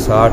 60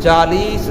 40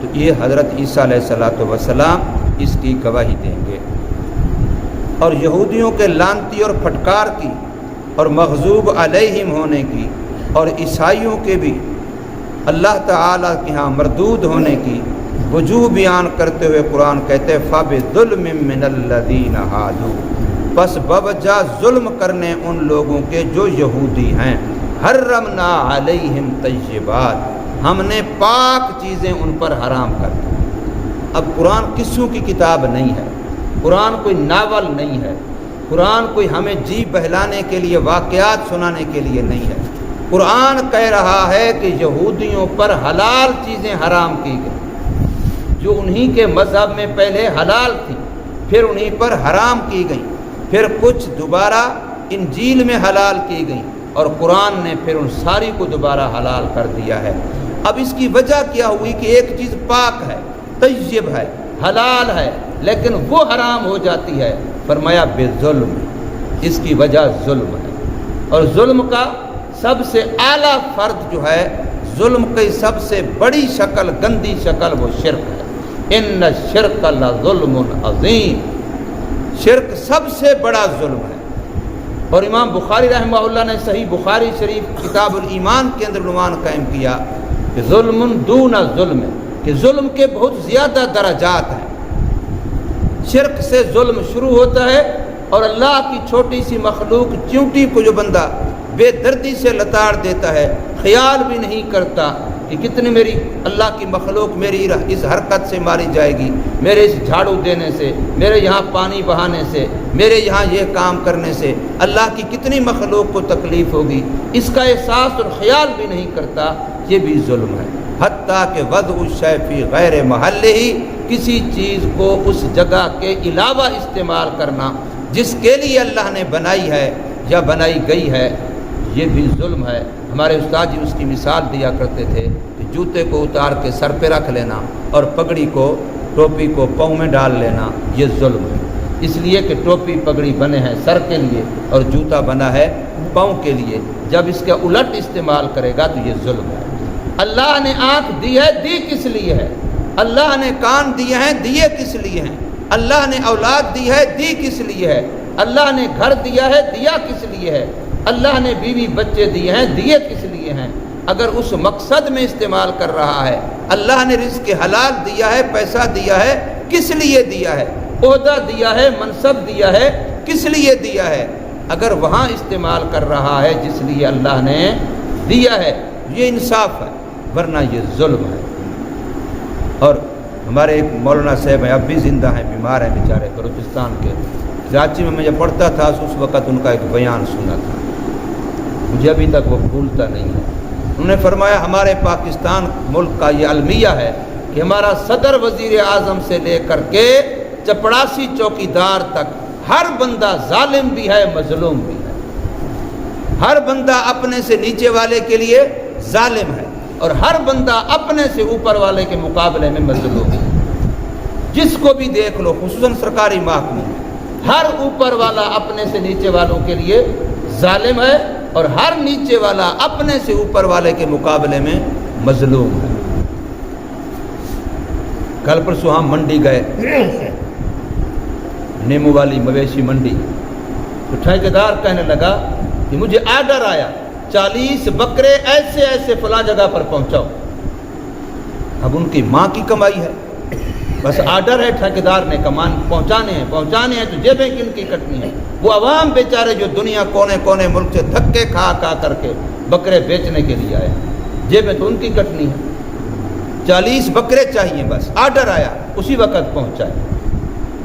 تو یہ حضرت عیسیٰ علیہ السلام اس کی گواہی دیں گے۔ اور یہودیوں کے لعنتی اور پھٹکار کی اور مغضوب علیہم ہونے کی اور عیسائیوں کے بھی اللہ تعالیٰ کے ہاں مردود ہونے کی وجوہ بیان کرتے ہوئے قرآن کہتے فَبِظُلْمٍ مِّنَ الَّذِينَ هَادُوا، پس بوجہ ظلم کرنے ان لوگوں کے جو یہودی ہیں، حرمنا علیہم طیبات، ہم نے پاک چیزیں ان پر حرام کر دی۔ اب قرآن قصوں کی کتاب نہیں ہے، قرآن کوئی ناول نہیں ہے، قرآن کوئی ہمیں جی بہلانے کے لیے واقعات سنانے کے لیے نہیں ہے۔ قرآن کہہ رہا ہے کہ یہودیوں پر حلال چیزیں حرام کی گئی جو انہی کے مذہب میں پہلے حلال تھی، پھر انہی پر حرام کی گئیں، پھر کچھ دوبارہ انجیل میں حلال کی گئیں، اور قرآن نے پھر ان ساری کو دوبارہ حلال کر دیا ہے۔ اب اس کی وجہ کیا ہوئی کہ ایک چیز پاک ہے، طیب ہے، حلال ہے، لیکن وہ حرام ہو جاتی ہے، فرمایا بظلم، اس کی وجہ ظلم ہے۔ اور ظلم کا سب سے اعلیٰ فرد جو ہے، ظلم کی سب سے بڑی شکل، گندی شکل وہ شرک ہے۔ ان الشرک لظلم عظیم، شرک سب سے بڑا ظلم ہے۔ اور امام بخاری رحمہ اللہ نے صحیح بخاری شریف کتاب الایمان کے اندر عنوان قائم کیا کہ ظلم دون ظلم، کہ ظلم کے بہت زیادہ درجات ہیں۔ شرک سے ظلم شروع ہوتا ہے، اور اللہ کی چھوٹی سی مخلوق چیونٹی کو جو بندہ بے دردی سے لتاڑ دیتا ہے، خیال بھی نہیں کرتا کہ کتنی میری اللہ کی مخلوق میری اس حرکت سے ماری جائے گی، میرے اس جھاڑو دینے سے، میرے یہاں پانی بہانے سے، میرے یہاں یہ کام کرنے سے اللہ کی کتنی مخلوق کو تکلیف ہوگی، اس کا احساس اور خیال بھی نہیں کرتا، یہ بھی ظلم ہے۔ حتیٰ کہ وضع الشیء فی غیر محلہ، کسی چیز کو اس جگہ کے علاوہ استعمال کرنا جس کے لیے اللہ نے بنائی ہے یا بنائی گئی ہے، یہ بھی ظلم ہے۔ ہمارے استاد جی اس کی مثال دیا کرتے تھے کہ جوتے کو اتار کے سر پہ رکھ لینا اور پگڑی کو، ٹوپی کو پاؤں میں ڈال لینا، یہ ظلم ہے۔ اس لیے کہ ٹوپی پگڑی بنے ہیں سر کے لیے اور جوتا بنا ہے پاؤں کے لیے، جب اس کا الٹ استعمال کرے گا تو یہ ظلم ہے۔ اللہ نے آنکھ دی ہے، دی کس لیے ہے؟ اللہ نے کان دیے ہیں، دیے کس لیے ہیں؟ اللہ نے اولاد دی ہے، دی کس لیے ہے؟ اللہ نے گھر دیا ہے، دیا کس لیے ہے؟ اللہ نے بیوی بچے دیے ہیں، دیے کس لیے ہیں؟ اگر اس مقصد میں استعمال کر رہا ہے، اللہ نے رزق حلال دیا ہے، پیسہ دیا ہے، کس لیے دیا ہے؟ عہدہ دیا ہے، منصب دیا ہے، کس لیے دیا ہے؟ اگر وہاں استعمال کر رہا ہے جس لیے اللہ نے دیا ہے، یہ انصاف ہے، ورنہ یہ ظلم ہے۔ اور ہمارے ایک مولانا صاحب ہیں، اب بھی زندہ ہیں، بیمار ہیں بیچارے، بلوچستان کے، کراچی میں جب پڑھتا تھا اس وقت ان کا ایک بیان سنا تھا، مجھے ابھی تک وہ بھولتا نہیں ہے۔ انہوں نے فرمایا ہمارے پاکستان ملک کا یہ المیہ ہے کہ ہمارا صدر وزیر اعظم سے لے کر کے چپڑاسی چوکیدار تک ہر بندہ ظالم بھی ہے، مظلوم بھی ہے۔ ہر بندہ اپنے سے نیچے والے کے لیے ظالم ہے، اور ہر بندہ اپنے سے اوپر والے کے مقابلے میں مظلوم ہے۔ جس کو بھی دیکھ لو، خصوصاً سرکاری محکموں میں، ہر اوپر والا اپنے سے نیچے والوں کے لیے ظالم ہے، اور ہر نیچے والا اپنے سے اوپر والے کے مقابلے میں مظلوم ہے۔ کل پرسوں ہم منڈی گئے، نیمو والی مویشی منڈی، تو ٹھیکیدار کہنے لگا کہ مجھے آرڈر آیا 40 بکرے ایسے ایسے فلاں جگہ پر پہنچاؤ۔ اب ان کی ماں کی کمائی ہے، بس آرڈر ہے، ٹھیکیدار نے پہنچانے ہیں تو جیبیں کن کی کٹنی ہے۔ وہ عوام بیچارے جو دنیا کونے کونے ملک سے دھکے کھا کر کے بکرے بیچنے کے لیے آئے، جیبیں تو ان کی کٹنی ہے۔ 40 بکرے چاہیے، بس آرڈر آیا اسی وقت پہنچائے۔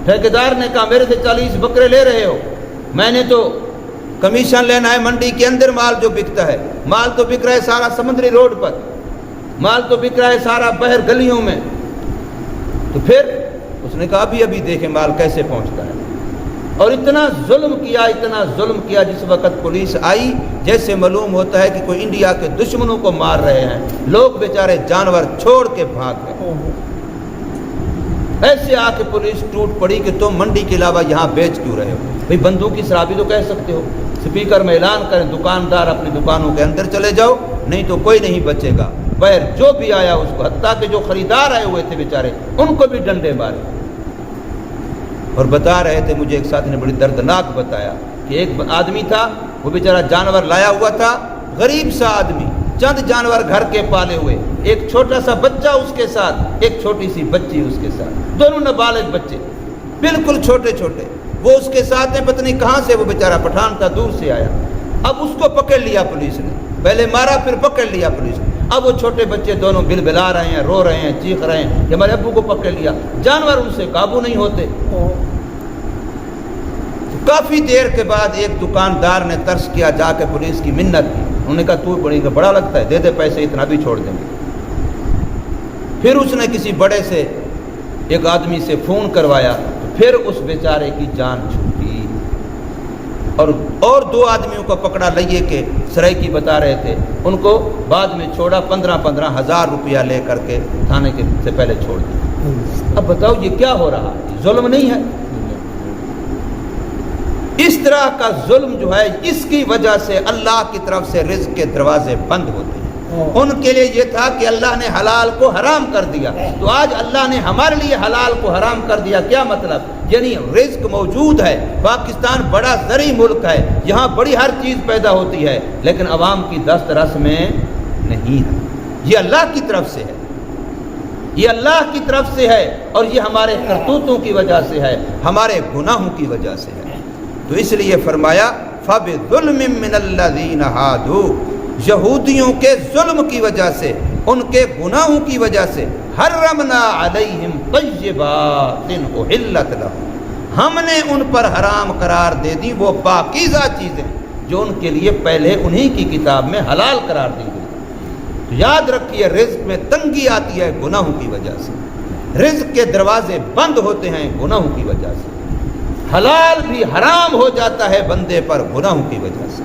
ٹھیکیدار نے کہا میرے سے 40 بکرے لے رہے ہو، میں نے تو کمیشن لینا ہے، منڈی کے اندر مال جو بکتا ہے، مال تو بک رہا ہے سارا سمندری روڈ پر، مال تو بک رہا ہے سارا باہر گلیوں میں، تو پھر اس نے کہا ابھی دیکھیں مال کیسے پہنچتا ہے۔ اور اتنا ظلم کیا، جس وقت پولیس آئی جیسے معلوم ہوتا ہے کہ کوئی انڈیا کے دشمنوں کو مار رہے ہیں، لوگ بیچارے جانور چھوڑ کے بھاگ گئے۔ ایسے آ کے پولیس ٹوٹ پڑی کہ تم منڈی کے علاوہ یہاں بیچ کیوں رہے ہو؟ بھئی بندوق کی شرابی تو کہہ سکتے ہو، اسپیکر میں اعلان کریں دکاندار اپنی دکانوں کے اندر چلے جاؤ، نہیں تو کوئی نہیں بچے گا۔ بیر جو بھی آیا اس کو، حتیٰ کہ جو خریدار آئے ہوئے تھے بیچارے ان کو بھی ڈنڈے مارے۔ اور بتا رہے تھے، مجھے ایک ساتھی نے بڑی دردناک بتایا کہ ایک آدمی تھا، وہ بیچارہ جانور لایا ہوا تھا، غریب سا آدمی، چند جانور گھر کے پالے ہوئے، ایک چھوٹا سا بچہ اس کے ساتھ، ایک چھوٹی سی بچی اس کے ساتھ، دونوں نابالغ بچے بالکل چھوٹے چھوٹے، وہ اس کے ساتھ ہیں، پتہ نہیں کہاں سے وہ بیچارہ پٹھان تھا، دور سے آیا۔ اب اس کو پکڑ لیا پولیس نے، پہلے مارا پھر پکڑ لیا پولیس نے۔ اب وہ چھوٹے بچے دونوں بلبلا رہے ہیں، رو رہے ہیں، چیخ رہے ہیں کہ ہمارے ابو کو پکڑ لیا، جانور ان سے قابو نہیں ہوتے۔ کافی دیر کے بعد ایک دکاندار نے ترس کیا، جا کے پولیس کی منت کی، انہوں نے کہا تو بڑا لگتا ہے، دے دے پیسے، اتنا بھی چھوڑ دیں گے۔ پھر اس نے کسی بڑے سے ایک آدمی سے فون کروایا، پھر اس بیچارے کی جان چھوٹی، اور دو آدمیوں کو پکڑا لئیے کہ سرائکی بتا رہے تھے، ان کو بعد میں چھوڑا، 15 ہزار روپیہ لے کر کے تھانے کے سے پہلے چھوڑ دیا۔ اب بتاؤ یہ کیا ہو رہا ہے؟ ظلم نہیں ہے؟ اس طرح کا ظلم جو ہے، اس کی وجہ سے اللہ کی طرف سے رزق کے دروازے بند ہوتے ہیں۔ ان کے لیے یہ تھا کہ اللہ نے حلال کو حرام کر دیا، تو آج اللہ نے ہمارے لیے حلال کو حرام کر دیا۔ کیا مطلب؟ یعنی رزق موجود ہے، پاکستان بڑا زرعی ملک ہے، یہاں بڑی ہر چیز پیدا ہوتی ہے، لیکن عوام کی دست رس میں نہیں ہے۔ یہ اللہ کی طرف سے ہے، یہ اللہ کی طرف سے ہے، اور یہ ہمارے کرتوتوں کی وجہ سے ہے، ہمارے گناہوں کی وجہ سے ہے۔ تو اس لیے فرمایا فَبِظُلْمٍ مِّنَ الَّذِينَ هَادُوا، یہودیوں کے ظلم کی وجہ سے، ان کے گناہوں کی وجہ سے، حرمنا علیہم طیبات احلت لہم، ہم نے ان پر حرام قرار دے دی وہ پاکیزہ چیزیں جو ان کے لیے پہلے انہی کی کتاب میں حلال قرار دی گئی۔ تو یاد رکھیے، رزق میں تنگی آتی ہے گناہوں کی وجہ سے، رزق کے دروازے بند ہوتے ہیں گناہوں کی وجہ سے، حلال بھی حرام ہو جاتا ہے بندے پر گناہوں کی وجہ سے۔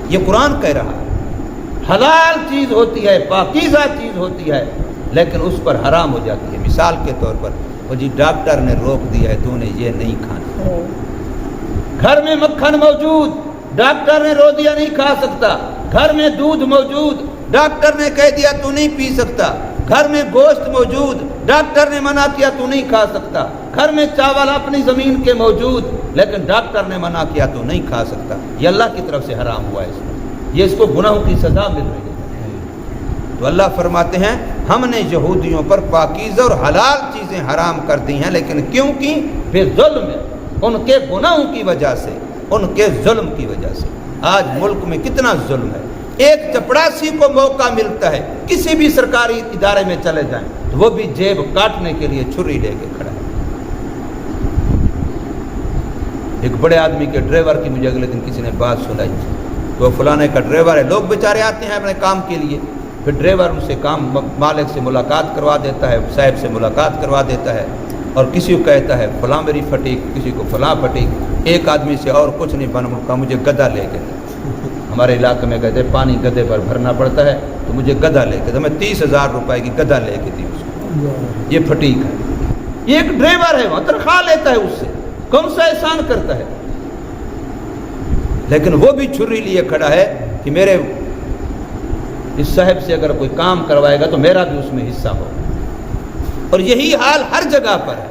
یہ قرآن کہہ رہا ہے، حلال چیز ہوتی ہے، پاکیزہ چیز ہوتی ہے، لیکن اس پر حرام ہو جاتی ہے۔ مثال کے طور پر، وہ جی ڈاکٹر نے روک دیا ہے تو نے یہ نہیں کھانا، گھر میں مکھن موجود، ڈاکٹر نے رو دیا نہیں کھا سکتا، گھر میں دودھ موجود، ڈاکٹر نے کہہ دیا تو نہیں پی سکتا، گھر میں گوشت موجود، ڈاکٹر نے منع کیا تو نہیں کھا سکتا، گھر میں چاول اپنی زمین کے موجود، لیکن ڈاکٹر نے منع کیا تو نہیں کھا سکتا۔ یہ اللہ کی طرف سے حرام ہوا ہے، یہ اس کو گناہوں کی سزا مل رہی ہے۔ تو اللہ فرماتے ہیں ہم نے یہودیوں پر پاکیزہ اور حلال چیزیں حرام کر دی ہیں، لیکن کیوں کی؟ پھر ظلم ہے، ان کے گناہوں کی وجہ سے، ان کے ظلم کی وجہ سے۔ آج ملک میں کتنا ظلم ہے، ایک چپڑاسی کو موقع ملتا ہے، کسی بھی سرکاری ادارے میں چلے جائیں تو وہ بھی جیب کاٹنے کے لیے چھری لے کے کھڑا ہے۔ ایک بڑے آدمی کے ڈرائیور کی مجھے اگلے دن کسی نے بات سنائی، تو فلانے کا ڈرائیور ہے، لوگ بیچارے آتے ہیں اپنے کام کے لیے، پھر ڈرائیور ان سے کام مالک سے ملاقات کروا دیتا ہے، صاحب سے ملاقات کروا دیتا ہے، اور کسی کو کہتا ہے فلاں میری پھٹی، کسی کو فلاں پھٹی۔ ایک آدمی سے اور کچھ نہیں بنا، مجھے گدھا لے کے، ہمارے علاقے میں کہتے ہیں پانی گدھے پر بھرنا پڑتا ہے، تو مجھے گدھا لے کے، تو میں 30,000 روپے کی گدھا لے کے دی اس کو۔ یہ پھٹیک ہے، یہ ایک ڈرائیور ہے، وہ تنخواہ لیتا ہے اس سے، کون سا احسان کرتا ہے؟ لیکن وہ بھی چھری لیے کھڑا ہے کہ میرے اس صاحب سے اگر کوئی کام کروائے گا تو میرا بھی اس میں حصہ ہو۔ اور یہی حال ہر جگہ پر ہے۔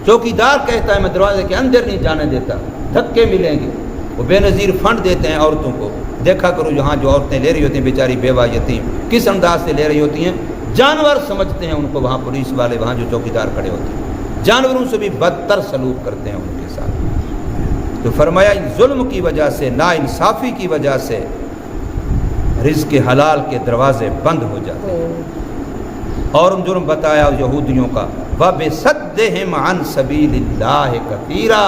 چوکیدار کہتا ہے میں دروازے کے اندر نہیں جانے دیتا، دھکے ملیں گے۔ وہ بے نظیر فنڈ دیتے ہیں عورتوں کو، دیکھا کرو یہاں جو عورتیں لے رہی ہوتی ہیں بیچاری بیوہ یتیم، کس انداز سے لے رہی ہوتی ہیں، جانور سمجھتے ہیں ان کو وہاں پولیس والے، وہاں جو چوکیدار کھڑے ہوتے ہیں، جانوروں سے بھی بدتر سلوک کرتے ہیں ان کے ساتھ۔ تو فرمایا ان ظلم کی وجہ سے، نا انصافی کی وجہ سے رزق حلال کے دروازے بند ہو جاتے ہیں۔ اور ان جرم بتایا یہودیوں کا، وَبِصَدِّهِمْ عَنْ سَبِيلِ اللَّهِ كَثِيرًا،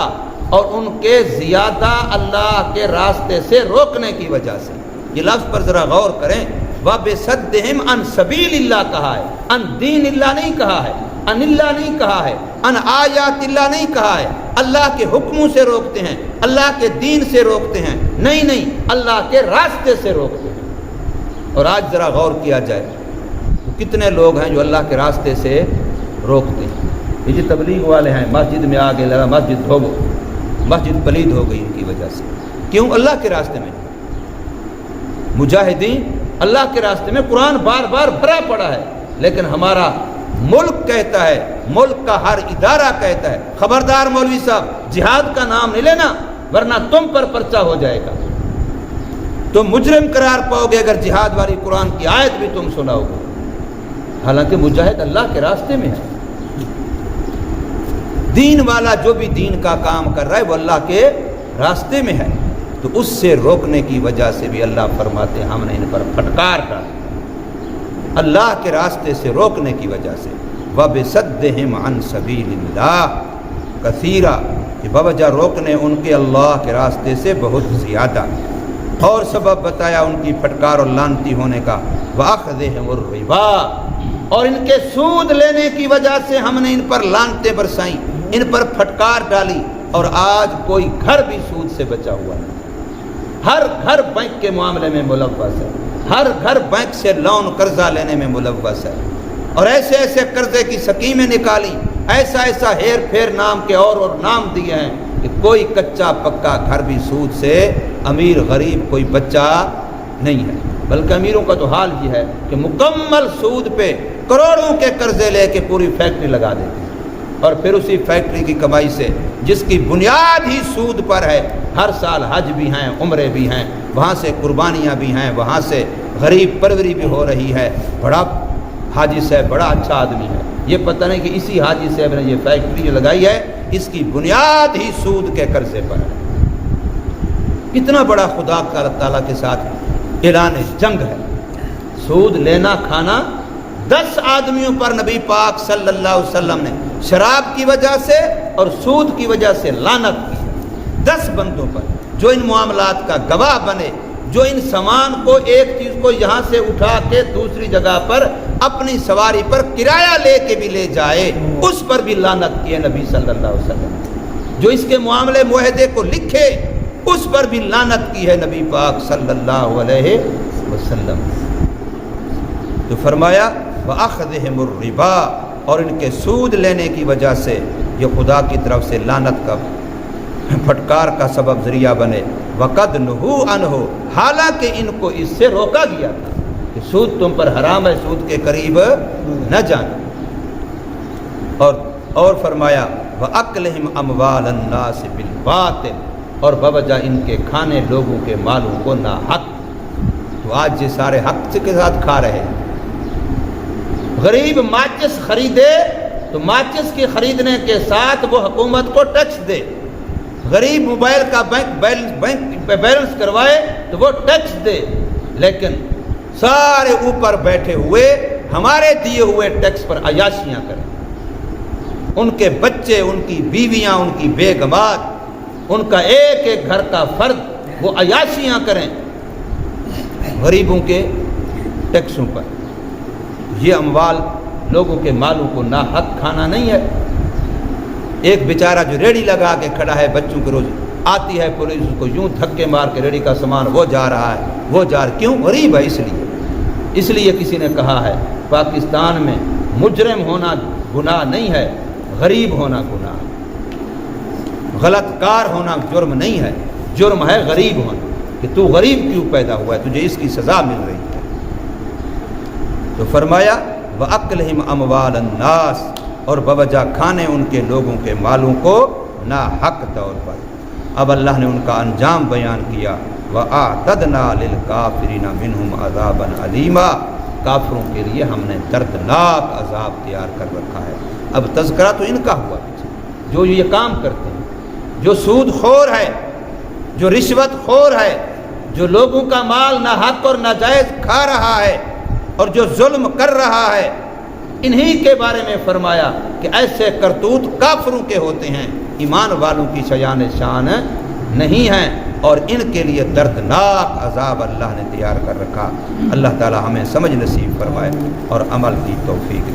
اور ان کے زیادہ اللہ کے راستے سے روکنے کی وجہ سے۔ یہ لفظ پر ذرا غور کریں، وَبِصَدِّهِمْ عَنْ سَبِيلِ اللَّهِ کہا ہے، عن دین اللہ نہیں کہا ہے، عن اللہ نہیں کہا ہے، عن آیات اللہ نہیں کہا ہے۔ اللہ کے حکموں سے روکتے ہیں، اللہ کے دین سے روکتے ہیں، نہیں، اللہ کے راستے سے روکتے ہیں۔ اور آج ذرا غور کیا جائے تو کتنے لوگ ہیں جو اللہ کے راستے سے روکتے ہیں۔ یہ جو تبلیغ والے ہیں، مسجد میں آگے لگا مسجد دھو، مسجد پلید ہو گئی ان کی وجہ سے، کیوں؟ اللہ کے راستے میں۔ مجاہدین اللہ کے راستے میں قرآن بار بار بھرا پڑا ہے، لیکن ہمارا ملک کہتا ہے، ملک کا ہر ادارہ کہتا ہے خبردار مولوی صاحب جہاد کا نام نہیں لینا ورنہ تم پر پرچہ ہو جائے گا، تم مجرم قرار پاؤ گے اگر جہاد والی قرآن کی آیت بھی تم سناؤ گے۔ حالانکہ مجاہد اللہ کے راستے میں ہے، دین والا جو بھی دین کا کام کر رہا ہے وہ اللہ کے راستے میں ہے، تو اس سے روکنے کی وجہ سے بھی اللہ فرماتے ہیں ہم نے ان پر پھٹکار ڈالا، اللہ کے راستے سے روکنے کی وجہ سے۔ وَبِصَدِّهِمْ عَنْ سَبِيلِ اللَّهِ كَثِيرًا، کہ بوجہ روکنے ان کے اللہ کے راستے سے بہت زیادہ۔ اور سبب بتایا ان کی پھٹکار اور لعنتی ہونے کا، وَأَخْذِهِمُ الرِّبَا، اور ان کے سود لینے کی وجہ سے ہم نے ان پر لعنتیں برسائیں، ان پر پھٹکار ڈالی، اور آج کوئی گھر بھی سود سے بچا ہوا نہیں، ہر گھر بینک کے معاملے میں ملوث ہے، ہر گھر بینک سے لون قرضہ لینے میں ملوث ہے، اور ایسے ایسے قرضے کی سکیمیں نکالی، ایسا ایسا ہیر پھیر نام کے اور نام دیے ہیں کہ کوئی کچا پکا گھر بھی سود سے امیر غریب کوئی بچہ نہیں ہے، بلکہ امیروں کا تو حال یہ ہے کہ مکمل سود پہ کروڑوں کے قرضے لے کے پوری فیکٹری لگا دیتے ہیں، اور پھر اسی فیکٹری کی کمائی سے جس کی بنیاد ہی سود پر ہے، ہر سال حج بھی ہیں، عمرے بھی ہیں، وہاں سے قربانیاں بھی ہیں، وہاں سے غریب پروری بھی ہو رہی ہے، بڑا حاجی صاحب بڑا اچھا آدمی ہے، یہ پتہ نہیں کہ اسی حاجی صاحب نے یہ فیکٹری جو لگائی ہے اس کی بنیاد ہی سود کے قرضے پر ہے۔ کتنا بڑا خدا تعالیٰ کے ساتھ اعلان جنگ ہے۔ سود لینا کھانا 10 آدمیوں پر نبی پاک صلی اللہ علیہ وسلم نے شراب کی وجہ سے اور سود کی وجہ سے لعنت کی، 10 بندوں پر جو ان معاملات کا گواہ بنے، جو ان سامان کو ایک چیز کو یہاں سے اٹھا کے دوسری جگہ پر اپنی سواری پر کرایہ لے کے بھی لے جائے، اس پر بھی لعنت کی ہے نبی صلی اللہ علیہ وسلم، جو اس کے معاملے معاہدے کو لکھے اس پر بھی لعنت کی ہے نبی پاک صلی اللہ علیہ وسلم۔ تو فرمایا وَأَخْذِهِمُ الرِّبَا، اور ان کے سود لینے کی وجہ سے یہ خدا کی طرف سے لعنت کا پھٹکار کا سبب ذریعہ بنے۔ وَقَدْ نُهُوا عَنْهُ، حالانکہ ان کو اس سے روکا گیا تھا کہ سود تم پر حرام ہے، سود کے قریب نہ جانا۔ اور فرمایا وَأَكْلِهِمْ أَمْوَالَ النَّاسِ بِالْبَاطِلِ، اور بوجہ ان کے کھانے لوگوں کے مالوں کو ناحق۔ تو آج یہ سارے حق کے ساتھ کھا رہے ہیں۔ غریب ماچس خریدے تو ماچس کی خریدنے کے ساتھ وہ حکومت کو ٹیکس دے، غریب موبائل کا بینک پہ بیلنس کروائے تو وہ ٹیکس دے، لیکن سارے اوپر بیٹھے ہوئے ہمارے دیے ہوئے ٹیکس پر عیاشیاں کریں، ان کے بچے، ان کی بیویاں، ان کی بیگمات، ان کا ایک ایک گھر کا فرد وہ عیاشیاں کریں غریبوں کے ٹیکسوں پر۔ یہ اموال لوگوں کے مالوں کو ناحق کھانا نہیں ہے۔ ایک بیچارہ جو ریڑھی لگا کے کھڑا ہے، بچوں کے روز آتی ہے پولیس اس کو یوں دھکے مار کے ریڑھی کا سامان وہ جا رہا ہے، وہ جا رہا، کیوں؟ غریب ہے اس لیے کسی نے کہا ہے پاکستان میں مجرم ہونا گناہ نہیں ہے، غریب ہونا گناہ ہے، غلط کار ہونا جرم نہیں ہے، جرم ہے غریب ہونا، کہ تو غریب کیوں پیدا ہوا ہے، تجھے اس کی سزا مل رہی ہے۔ تو فرمایا وَأَكْلِهِمْ أَمْوَالَ النَّاسِ، اور بوجہ کھانے ان کے لوگوں کے مالوں کو ناحق طور پر۔ اب اللہ نے ان کا انجام بیان کیا، وَأَعْتَدْنَا لِلْكَافِرِينَ مِنْهُمْ عَذَابًا عَلِيمًا، کافروں کے لیے ہم نے دردناک عذاب تیار کر رکھا ہے۔ اب تذکرہ تو ان کا ہوا، جو یہ کام کرتے ہیں، جو سود خور ہے، جو رشوت خور ہے، جو لوگوں کا مال ناحق اور ناجائز کھا رہا ہے اور جو ظلم کر رہا ہے، انہی کے بارے میں فرمایا کہ ایسے کرتوت کافروں کے ہوتے ہیں، ایمان والوں کی شان نہیں ہیں، اور ان کے لیے دردناک عذاب اللہ نے تیار کر رکھا۔ اللہ تعالی ہمیں سمجھ نصیب فرمائے اور عمل کی توفیق۔